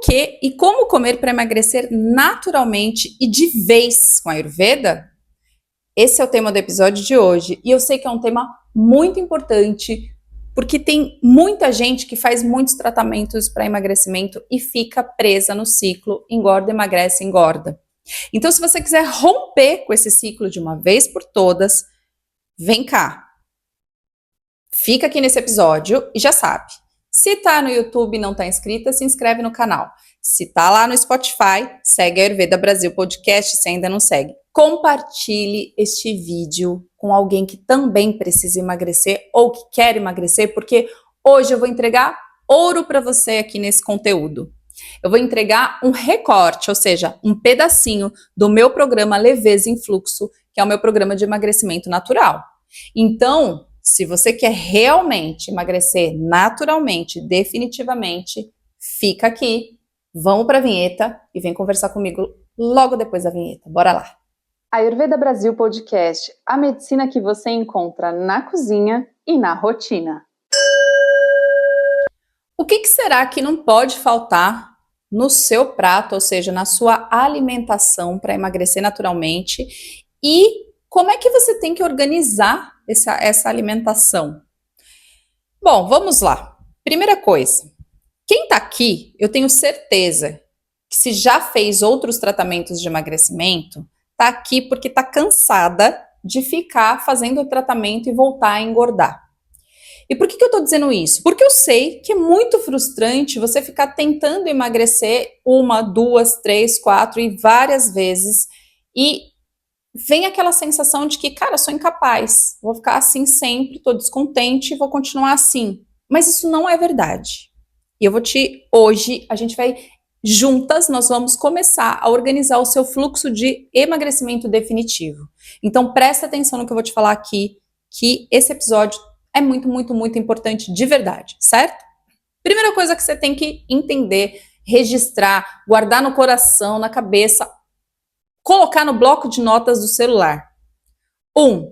que e como comer para emagrecer naturalmente e de vez com a Ayurveda? Esse é o tema do episódio de hoje e eu sei que é um tema muito importante porque tem muita gente que faz muitos tratamentos para emagrecimento e fica presa no ciclo engorda, emagrece, engorda. Então, se você quiser romper com esse ciclo de uma vez por todas, vem cá. Fica aqui nesse episódio e já sabe. Se tá no YouTube e não tá inscrita, se inscreve no canal. Se tá lá no Spotify, segue a Ayurveda Brasil Podcast se ainda não segue. Compartilhe este vídeo com alguém que também precisa emagrecer ou que quer emagrecer, porque hoje eu vou entregar ouro para você aqui nesse conteúdo. Eu vou entregar um recorte, ou seja, um pedacinho do meu programa Leveza em Fluxo, que é o meu programa de emagrecimento natural. Então, se você quer realmente emagrecer naturalmente, definitivamente, fica aqui, vamos para a vinheta e vem conversar comigo logo depois da vinheta. Bora lá! Ayurveda Brasil Podcast, a medicina que você encontra na cozinha e na rotina. O que será que não pode faltar no seu prato, ou seja, na sua alimentação para emagrecer naturalmente? E como é que você tem que organizar essa alimentação? Bom, vamos lá. Primeira coisa, quem tá aqui, eu tenho certeza que se já fez outros tratamentos de emagrecimento, tá aqui porque tá cansada de ficar fazendo o tratamento e voltar a engordar. E por que eu tô dizendo isso? Porque eu sei que é muito frustrante você ficar tentando emagrecer 1, 2, 3, 4 e várias vezes e vem aquela sensação de que, cara, eu sou incapaz, vou ficar assim sempre, tô descontente e vou continuar assim. Mas isso não é verdade. E hoje, a gente vai, juntas, nós vamos começar a organizar o seu fluxo de emagrecimento definitivo. Então, presta atenção no que eu vou te falar aqui, que esse episódio é muito, muito, muito importante de verdade, certo? Primeira coisa que você tem que entender, registrar, guardar no coração, na cabeça, colocar no bloco de notas do celular. 1.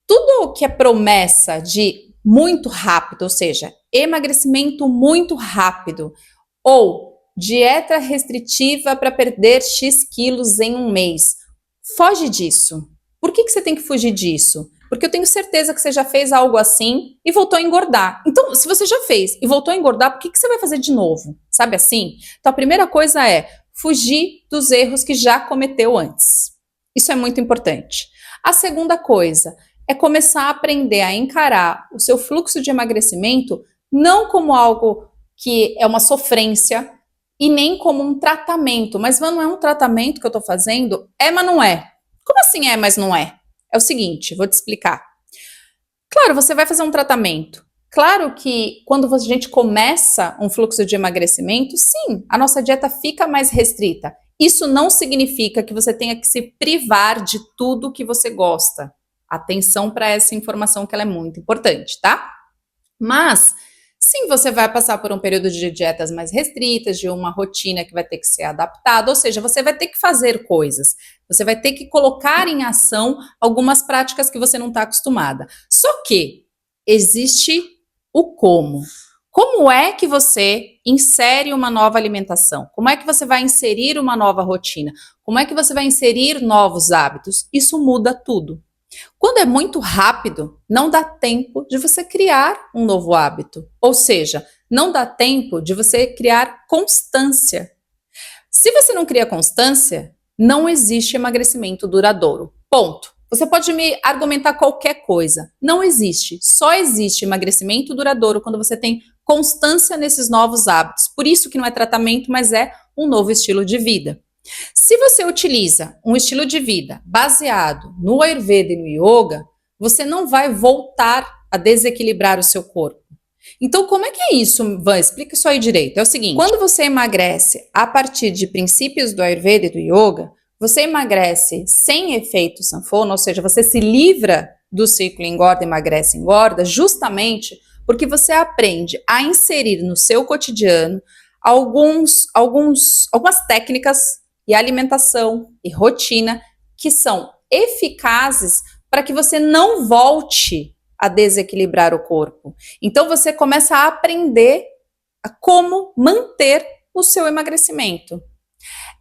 Tudo o que é promessa de muito rápido, ou seja, emagrecimento muito rápido, ou dieta restritiva para perder X quilos em um mês, foge disso. Por que você tem que fugir disso? Porque eu tenho certeza que você já fez algo assim e voltou a engordar. Então, se você já fez e voltou a engordar, por que você vai fazer de novo? Sabe assim? Então, a primeira coisa é fugir dos erros que já cometeu antes. Isso é muito importante. A segunda coisa é começar a aprender a encarar o seu fluxo de emagrecimento não como algo que é uma sofrência e nem como um tratamento. Mas não é um tratamento que eu estou fazendo? É, mas não é. Como assim é, mas não é? É o seguinte, vou te explicar. Claro, você vai fazer um tratamento. Claro que quando a gente começa um fluxo de emagrecimento, sim, a nossa dieta fica mais restrita. Isso não significa que você tenha que se privar de tudo que você gosta. Atenção para essa informação que ela é muito importante, tá? Mas, sim, você vai passar por um período de dietas mais restritas, de uma rotina que vai ter que ser adaptada, ou seja, você vai ter que fazer coisas. Você vai ter que colocar em ação algumas práticas que você não está acostumada. Só que existe o como. Como é que você insere uma nova alimentação? Como é que você vai inserir uma nova rotina? Como é que você vai inserir novos hábitos? Isso muda tudo. Quando é muito rápido, não dá tempo de você criar um novo hábito. Ou seja, não dá tempo de você criar constância. Se você não cria constância, não existe emagrecimento duradouro. Ponto. Você pode me argumentar qualquer coisa. Não existe. Só existe emagrecimento duradouro quando você tem constância nesses novos hábitos. Por isso que não é tratamento, mas é um novo estilo de vida. Se você utiliza um estilo de vida baseado no Ayurveda e no Yoga, você não vai voltar a desequilibrar o seu corpo. Então, como é que é isso, Van? Explica isso aí direito. É o seguinte, quando você emagrece a partir de princípios do Ayurveda e do Yoga, você emagrece sem efeito sanfona, ou seja, você se livra do ciclo engorda, emagrece, engorda, justamente porque você aprende a inserir no seu cotidiano algumas técnicas e alimentação e rotina que são eficazes para que você não volte a desequilibrar o corpo. Então você começa a aprender a como manter o seu emagrecimento.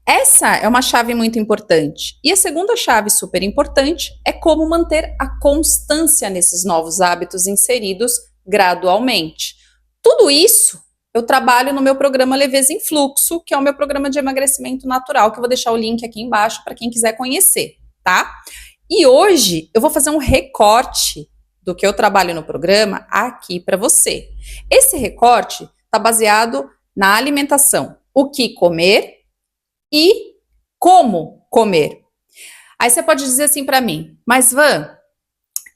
Essa é uma chave muito importante. E a segunda chave super importante é como manter a constância nesses novos hábitos inseridos gradualmente. Tudo isso eu trabalho no meu programa Leveza em Fluxo, que é o meu programa de emagrecimento natural, que eu vou deixar o link aqui embaixo para quem quiser conhecer, tá? E hoje eu vou fazer um recorte do que eu trabalho no programa aqui para você. Esse recorte está baseado na alimentação, o que comer e como comer. Aí você pode dizer assim para mim, mas Van,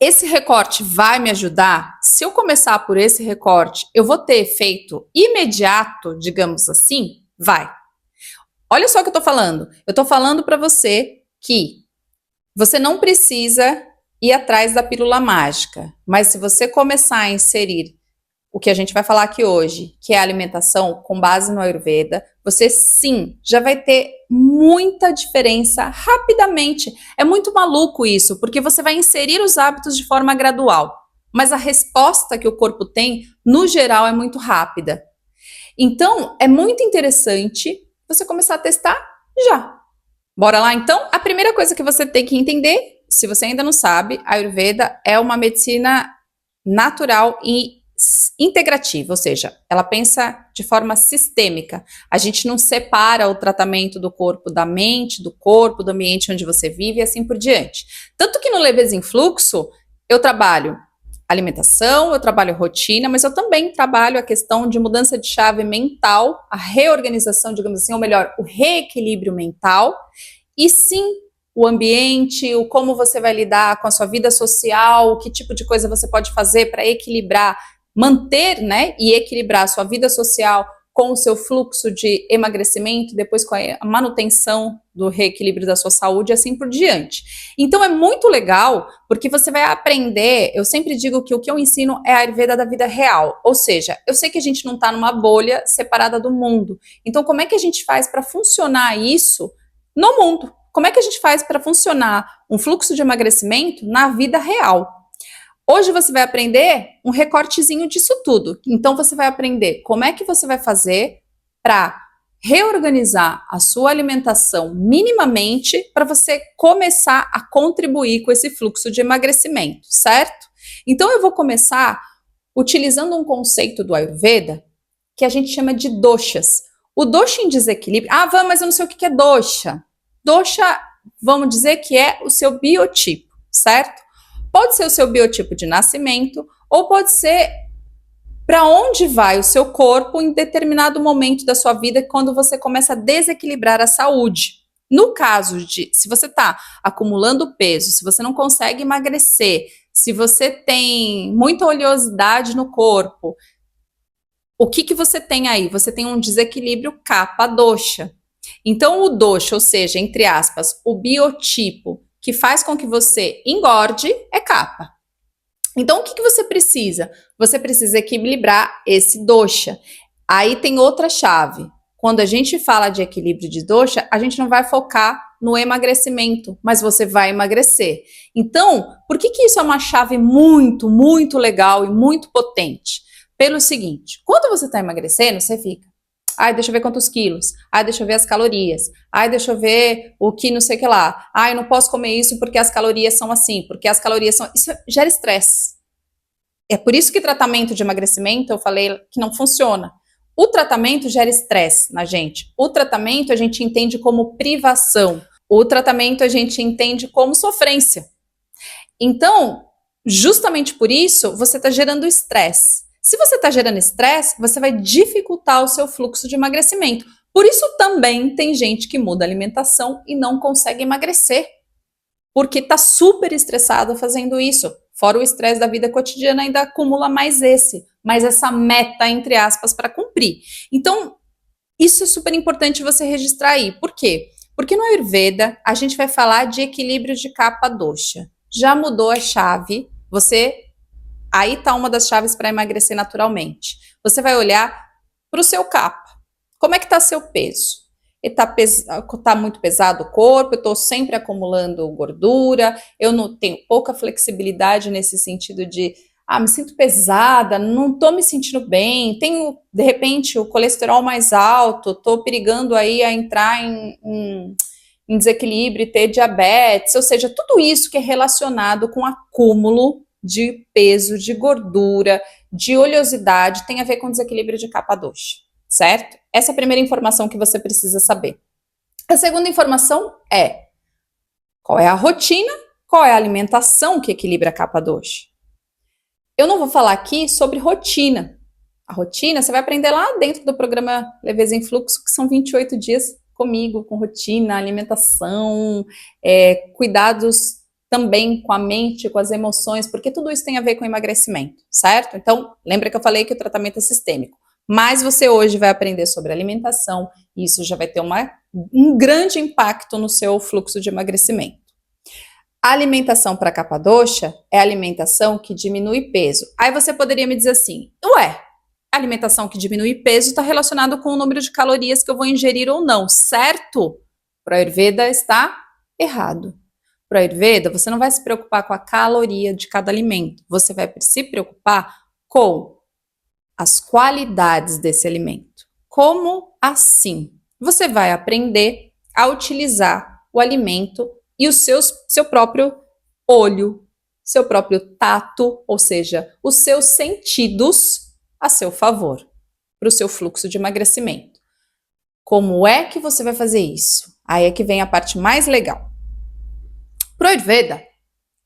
esse recorte vai me ajudar? Se eu começar por esse recorte, eu vou ter efeito imediato, digamos assim? Vai. Olha só o que eu tô falando. Eu tô falando para você que você não precisa ir atrás da pílula mágica, mas se você começar a inserir o que a gente vai falar aqui hoje, que é a alimentação com base no Ayurveda, você sim já vai ter muita diferença rapidamente. É muito maluco isso, porque você vai inserir os hábitos de forma gradual, mas a resposta que o corpo tem, no geral, é muito rápida. Então, é muito interessante você começar a testar já. Bora lá, então? A primeira coisa que você tem que entender, se você ainda não sabe, a Ayurveda é uma medicina natural e integrativa, ou seja, ela pensa de forma sistêmica. A gente não separa o tratamento do corpo da mente, do corpo, do ambiente onde você vive e assim por diante. Tanto que no Leveza em Fluxo, eu trabalho alimentação, eu trabalho rotina, mas eu também trabalho a questão de mudança de chave mental, a reorganização, digamos assim, ou melhor, o reequilíbrio mental, e sim, o ambiente, o como você vai lidar com a sua vida social, que tipo de coisa você pode fazer para equilibrar, manter, né, e equilibrar a sua vida social com o seu fluxo de emagrecimento, depois com a manutenção do reequilíbrio da sua saúde e assim por diante. Então é muito legal, porque você vai aprender, eu sempre digo que o que eu ensino é a Ayurveda da vida real, ou seja, eu sei que a gente não está numa bolha separada do mundo, então como é que a gente faz para funcionar isso no mundo? Como é que a gente faz para funcionar um fluxo de emagrecimento na vida real? Hoje você vai aprender um recortezinho disso tudo. Então você vai aprender como é que você vai fazer para reorganizar a sua alimentação minimamente para você começar a contribuir com esse fluxo de emagrecimento, certo? Então eu vou começar utilizando um conceito do Ayurveda que a gente chama de doshas. O dosha em desequilíbrio... Ah, Van, mas eu não sei o que é dosha. Dosha, vamos dizer que é o seu biotipo, certo? Pode ser o seu biotipo de nascimento ou pode ser para onde vai o seu corpo em determinado momento da sua vida quando você começa a desequilibrar a saúde. No caso de, se você está acumulando peso, se você não consegue emagrecer, se você tem muita oleosidade no corpo, o que você tem aí? Você tem um desequilíbrio kapha-dosha. Então, o dosha, ou seja, entre aspas, o biotipo que faz com que você engorde é kapha. Então, o que você precisa? Você precisa equilibrar esse dosha. Aí tem outra chave. Quando a gente fala de equilíbrio de dosha, a gente não vai focar no emagrecimento, mas você vai emagrecer. Então, por que isso é uma chave muito, muito legal e muito potente? Pelo seguinte, quando você está emagrecendo, você fica, ai, deixa eu ver quantos quilos. Ai, deixa eu ver as calorias. Ai, deixa eu ver o que não sei o que lá. Ai, não posso comer isso porque as calorias são assim, porque as calorias são... Isso gera estresse. É por isso que tratamento de emagrecimento, eu falei que não funciona. O tratamento gera estresse na gente. O tratamento a gente entende como privação. O tratamento a gente entende como sofrência. Então, justamente por isso, você está gerando estresse. Se você está gerando estresse, você vai dificultar o seu fluxo de emagrecimento. Por isso também tem gente que muda a alimentação e não consegue emagrecer, porque está super estressado fazendo isso. Fora o estresse da vida cotidiana, ainda acumula mais essa meta, entre aspas, para cumprir. Então, isso é super importante você registrar aí. Por quê? Porque no Ayurveda, a gente vai falar de equilíbrio de kapha-dosha. Já mudou a chave, aí está uma das chaves para emagrecer naturalmente. Você vai olhar para o seu kapha. Como é que está seu peso? Está muito pesado o corpo, eu estou sempre acumulando gordura, eu não tenho pouca flexibilidade nesse sentido de, me sinto pesada, não tô me sentindo bem, tenho, de repente, o colesterol mais alto, tô perigando aí a entrar em desequilíbrio e ter diabetes, ou seja, tudo isso que é relacionado com acúmulo de peso, de gordura, de oleosidade, tem a ver com desequilíbrio de capa doxa, certo? Essa é a primeira informação que você precisa saber. A segunda informação é qual é a rotina, qual é a alimentação que equilibra a capa doxa. Eu não vou falar aqui sobre rotina. A rotina você vai aprender lá dentro do programa Leveza em Fluxo, que são 28 dias comigo, com rotina, alimentação, cuidados também com a mente, com as emoções, porque tudo isso tem a ver com emagrecimento, certo? Então, lembra que eu falei que o tratamento é sistêmico. Mas você hoje vai aprender sobre alimentação, e isso já vai ter um grande impacto no seu fluxo de emagrecimento. A alimentação para capa doxa é a alimentação que diminui peso. Aí você poderia me dizer assim, ué, a alimentação que diminui peso está relacionado com o número de calorias que eu vou ingerir ou não, certo? Para a Ayurveda está errado. Para a Ayurveda, você não vai se preocupar com a caloria de cada alimento, você vai se preocupar com as qualidades desse alimento. Como assim? Você vai aprender a utilizar o alimento e o seu próprio olho, seu próprio tato, ou seja, os seus sentidos a seu favor, para o seu fluxo de emagrecimento. Como é que você vai fazer isso? Aí é que vem a parte mais legal. Pro Ayurveda,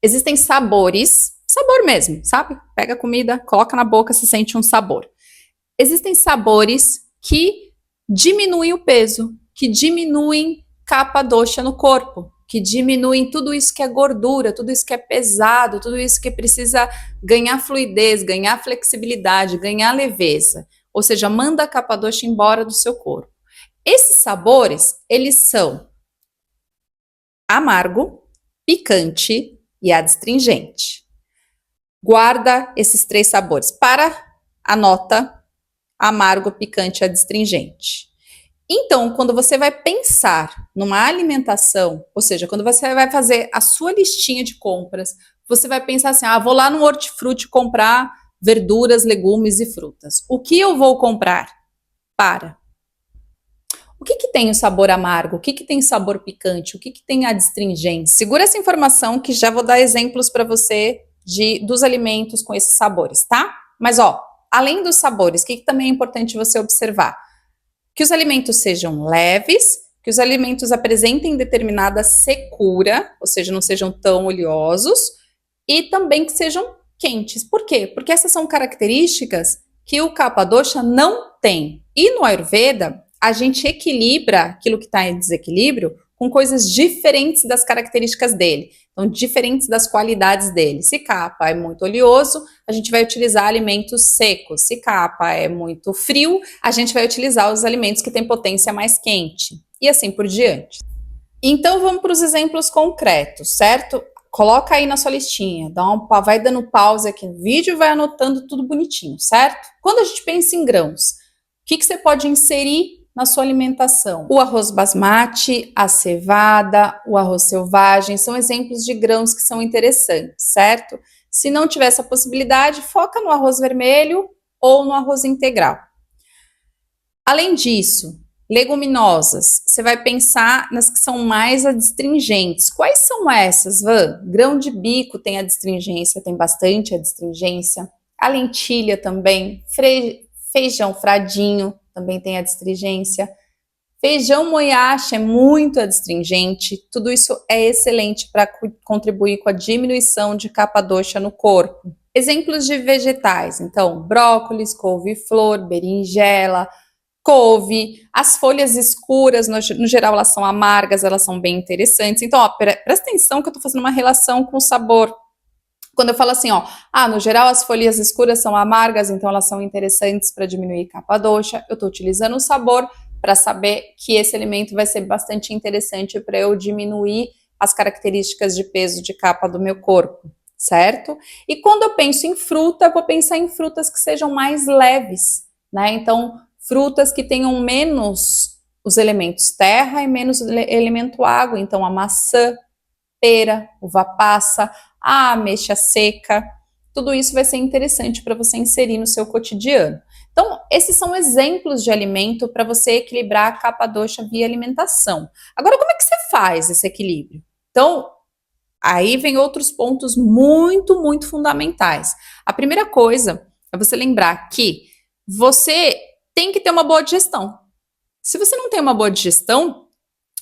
existem sabores, sabor mesmo, sabe? Pega a comida, coloca na boca, se sente um sabor. Existem sabores que diminuem o peso, que diminuem capa doxa no corpo, que diminuem tudo isso que é gordura, tudo isso que é pesado, tudo isso que precisa ganhar fluidez, ganhar flexibilidade, ganhar leveza. Ou seja, manda a capa doxa embora do seu corpo. Esses sabores, eles são amargo, picante e adstringente. Guarda esses 3 sabores. Anota amargo, picante e adstringente. Então, quando você vai pensar numa alimentação, ou seja, quando você vai fazer a sua listinha de compras, você vai pensar assim, vou lá no hortifruti comprar verduras, legumes e frutas. O que eu vou comprar? O que tem o sabor amargo? O que tem sabor picante? O que tem adstringente? Segura essa informação que já vou dar exemplos para você dos alimentos com esses sabores, tá? Mas, além dos sabores, o que também é importante você observar? Que os alimentos sejam leves, que os alimentos apresentem determinada secura, ou seja, não sejam tão oleosos, e também que sejam quentes. Por quê? Porque essas são características que o Kapha Dosha não tem. E no Ayurveda, a gente equilibra aquilo que está em desequilíbrio com coisas diferentes das características dele. Então, diferentes das qualidades dele. Se Kapha é muito oleoso, a gente vai utilizar alimentos secos. Se Kapha é muito frio, a gente vai utilizar os alimentos que têm potência mais quente. E assim por diante. Então, vamos para os exemplos concretos, certo? Coloca aí na sua listinha, vai dando pause aqui no vídeo e vai anotando tudo bonitinho, certo? Quando a gente pensa em grãos, o que você pode inserir na sua alimentação? O arroz basmati, a cevada, o arroz selvagem, são exemplos de grãos que são interessantes, certo? Se não tiver essa possibilidade, foca no arroz vermelho ou no arroz integral. Além disso, leguminosas, você vai pensar nas que são mais adstringentes. Quais são essas, Van? Grão de bico tem adstringência, tem bastante adstringência. A lentilha também, feijão fradinho também tem adstringência. Feijão moyashi é muito adstringente. Tudo isso é excelente para contribuir com a diminuição de Kapha Dosha no corpo. Exemplos de vegetais, então, brócolis, couve-flor, berinjela, couve, as folhas escuras, no geral, elas são amargas, elas são bem interessantes. Então, presta atenção que eu tô fazendo uma relação com o sabor. Quando eu falo assim, no geral, as folhas escuras são amargas, então elas são interessantes para diminuir Kapha Dosha. Eu tô utilizando o sabor para saber que esse alimento vai ser bastante interessante para eu diminuir as características de peso de capa do meu corpo, certo? E quando eu penso em fruta, eu vou pensar em frutas que sejam mais leves, né? Então, frutas que tenham menos os elementos terra e menos o elemento água. Então, a maçã, pera, uva passa, a ameixa seca. tudo isso vai ser interessante para você inserir no seu cotidiano. Então, esses são exemplos de alimento para você equilibrar a capa doxa via alimentação. Agora, como é que você faz esse equilíbrio? Então, aí vem outros pontos muito, muito fundamentais. A primeira coisa é você lembrar que você tem que ter uma boa digestão. Se você não tem uma boa digestão,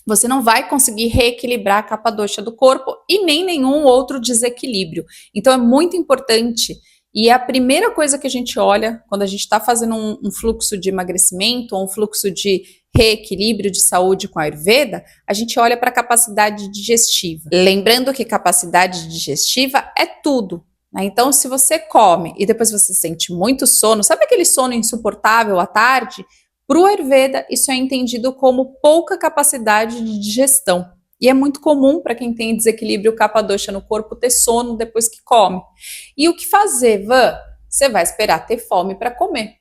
você não vai conseguir reequilibrar a capa doxa do corpo e nem nenhum outro desequilíbrio. Então é muito importante, e é a primeira coisa que a gente olha quando a gente está fazendo um fluxo de emagrecimento ou um fluxo de reequilíbrio de saúde com a Ayurveda, a gente olha para a capacidade digestiva. Lembrando que capacidade digestiva é tudo. Então, se você come e depois você sente muito sono, sabe aquele sono insuportável à tarde? Para o Ayurveda, isso é entendido como pouca capacidade de digestão. E é muito comum para quem tem desequilíbrio capa doxa no corpo ter sono depois que come. E o que fazer, Van? Você vai esperar ter fome para comer.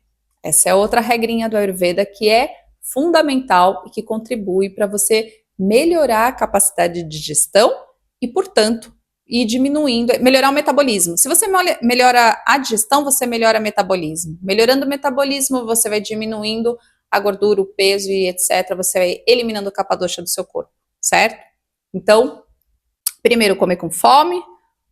Essa é outra regrinha do Ayurveda que é fundamental e que contribui para você melhorar a capacidade de digestão e, portanto, ir diminuindo, melhorar o metabolismo. Se você melhora a digestão, você melhora o metabolismo. Melhorando o metabolismo, você vai diminuindo a gordura, o peso e etc. Você vai eliminando a capa doxa do seu corpo, certo? Então, primeiro, comer com fome,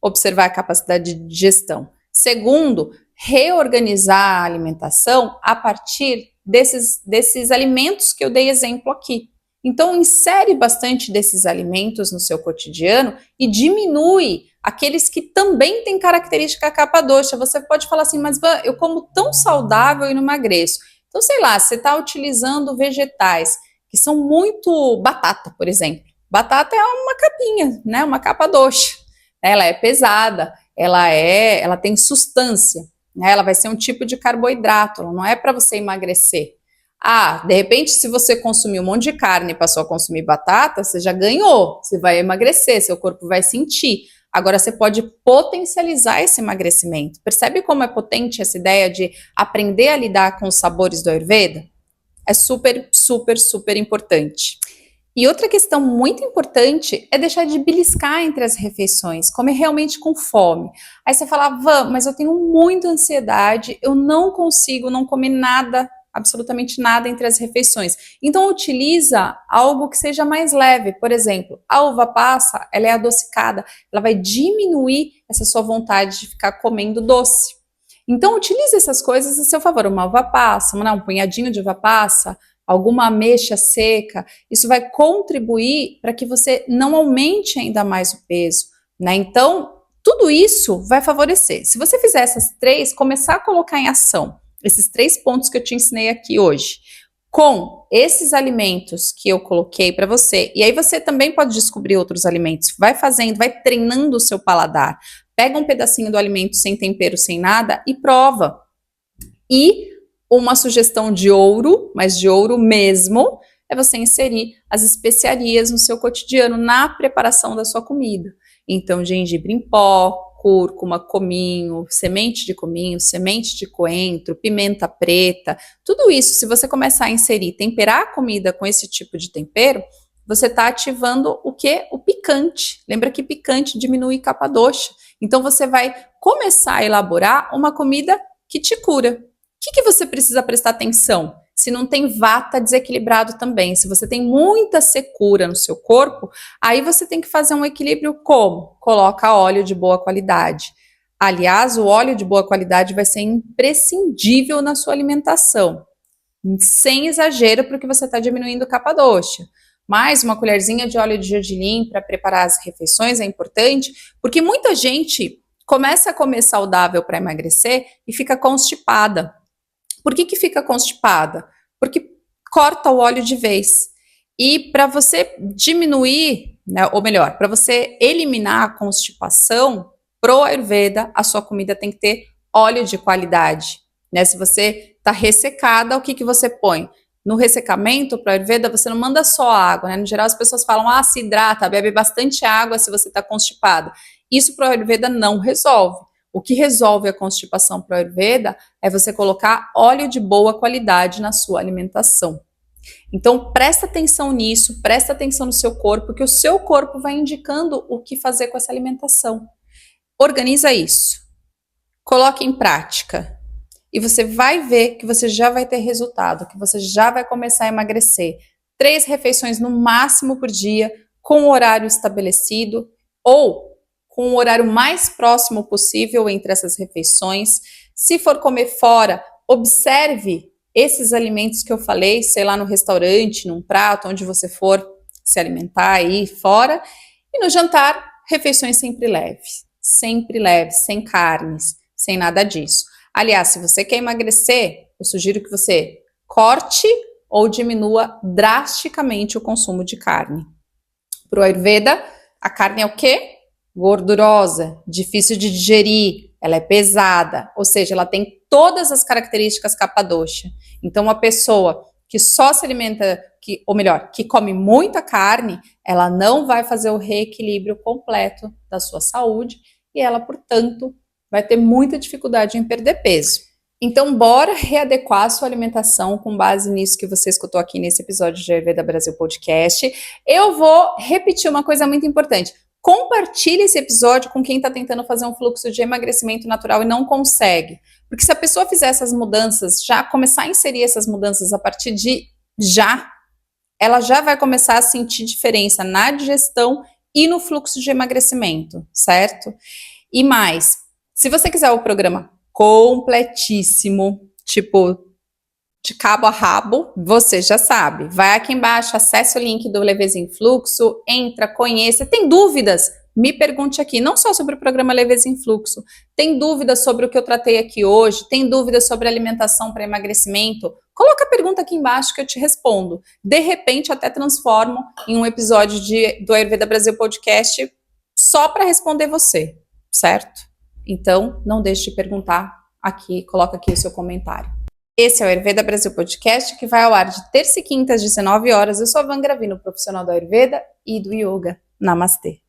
observar a capacidade de digestão. Segundo, reorganizar a alimentação a partir desses alimentos que eu dei exemplo aqui. Então, insere bastante desses alimentos no seu cotidiano e diminui aqueles que também têm característica capa doxa. Você pode falar assim, mas eu como tão saudável e não emagreço. Então, sei lá, você está utilizando vegetais que são muito batata, por exemplo. Batata é uma capinha, né? Uma capa doxa. Ela é pesada, ela tem substância, né? Ela vai ser um tipo de carboidrato, ela não é para você emagrecer. De repente, se você consumir um monte de carne e passou a consumir batata, você já ganhou, você vai emagrecer, seu corpo vai sentir. Agora, você pode potencializar esse emagrecimento. Percebe como é potente essa ideia de aprender a lidar com os sabores do Ayurveda? É super, super, super importante. E outra questão muito importante é deixar de beliscar entre as refeições, comer realmente com fome. Aí você fala, Van, mas eu tenho muita ansiedade, eu não consigo não comer nada, absolutamente nada entre as refeições. Então utiliza algo que seja mais leve. Por exemplo, a uva passa, ela é adocicada, ela vai diminuir essa sua vontade de ficar comendo doce. Então utilize essas coisas a seu favor, uma uva passa, um punhadinho de uva passa, alguma ameixa seca, isso vai contribuir para que você não aumente ainda mais o peso, né? Então, tudo isso vai favorecer. Se você fizer essas três, começar a colocar em ação esses 3 pontos que eu te ensinei aqui hoje, com esses alimentos que eu coloquei para você, e aí você também pode descobrir outros alimentos, vai fazendo, vai treinando o seu paladar, pega um pedacinho do alimento sem tempero, sem nada e prova. E uma sugestão de ouro, mas de ouro mesmo, é você inserir as especiarias no seu cotidiano, na preparação da sua comida. Então, gengibre em pó, cúrcuma, cominho, semente de coentro, pimenta preta, tudo isso, se você começar a inserir, temperar a comida com esse tipo de tempero, você está ativando o quê? O picante. Lembra que picante diminui capa doxa. Então, você vai começar a elaborar uma comida que te cura. O que você precisa prestar atenção? Se não tem vata desequilibrado também, se você tem muita secura no seu corpo, aí você tem que fazer um equilíbrio como? Coloca óleo de boa qualidade. Aliás, o óleo de boa qualidade vai ser imprescindível na sua alimentação, sem exagero, porque você está diminuindo capa doxa. Mas uma colherzinha de óleo de gergelim para preparar as refeições é importante, porque muita gente começa a comer saudável para emagrecer e fica constipada. Por que fica constipada? Porque corta o óleo de vez. E para você diminuir, né, ou melhor, para você eliminar a constipação, pro Ayurveda, a sua comida tem que ter óleo de qualidade. Né? Se você está ressecada, o que você põe? No ressecamento, pro Ayurveda, você não manda só água. Né? No geral, as pessoas falam, se hidrata, bebe bastante água se você está constipada. Isso pro Ayurveda não resolve. O que resolve a constipação para o Ayurveda é você colocar óleo de boa qualidade na sua alimentação. Então, presta atenção nisso, presta atenção no seu corpo, que o seu corpo vai indicando o que fazer com essa alimentação. Organiza isso. coloque em prática. E você vai ver que você já vai ter resultado, que você já vai começar a emagrecer. 3 refeições no máximo por dia, com o horário estabelecido ou com o horário mais próximo possível entre essas refeições. Se for comer fora, observe esses alimentos que eu falei, sei lá, no restaurante, num prato, onde você for se alimentar aí fora. E no jantar, refeições sempre leves, sem carnes, sem nada disso. Aliás, se você quer emagrecer, eu sugiro que você corte ou diminua drasticamente o consumo de carne. Para o Ayurveda, a carne é o quê? Gordurosa, difícil de digerir, ela é pesada, ou seja, ela tem todas as características kapha dosha. Então, uma pessoa que só se alimenta, ou melhor, que come muita carne, ela não vai fazer o reequilíbrio completo da sua saúde e ela, portanto, vai ter muita dificuldade em perder peso. Então, bora readequar a sua alimentação com base nisso que você escutou aqui nesse episódio de Ayurveda Brasil Podcast. Eu vou repetir uma coisa muito importante. Compartilhe esse episódio com quem está tentando fazer um fluxo de emagrecimento natural e não consegue. Porque se a pessoa fizer essas mudanças, já começar a inserir essas mudanças a partir de já, ela já vai começar a sentir diferença na digestão e no fluxo de emagrecimento, certo? E mais, se você quiser o programa completíssimo, tipo, de cabo a rabo, você já sabe. Vai aqui embaixo, acesse o link do Leveza em Fluxo, entra, conheça. Tem dúvidas? Me pergunte aqui, não só sobre o programa Leveza em Fluxo. Tem dúvidas sobre o que eu tratei aqui hoje? Tem dúvidas sobre alimentação para emagrecimento? Coloca a pergunta aqui embaixo que eu te respondo. De repente, até transformo em um episódio do Ayurveda Brasil Podcast só para responder você, certo? Então, não deixe de perguntar aqui, coloca aqui o seu comentário. Esse é o Ayurveda Brasil Podcast, que vai ao ar de terça e quinta às 19 horas. Eu sou a Van Gravino, profissional do Ayurveda e do Yoga. Namastê!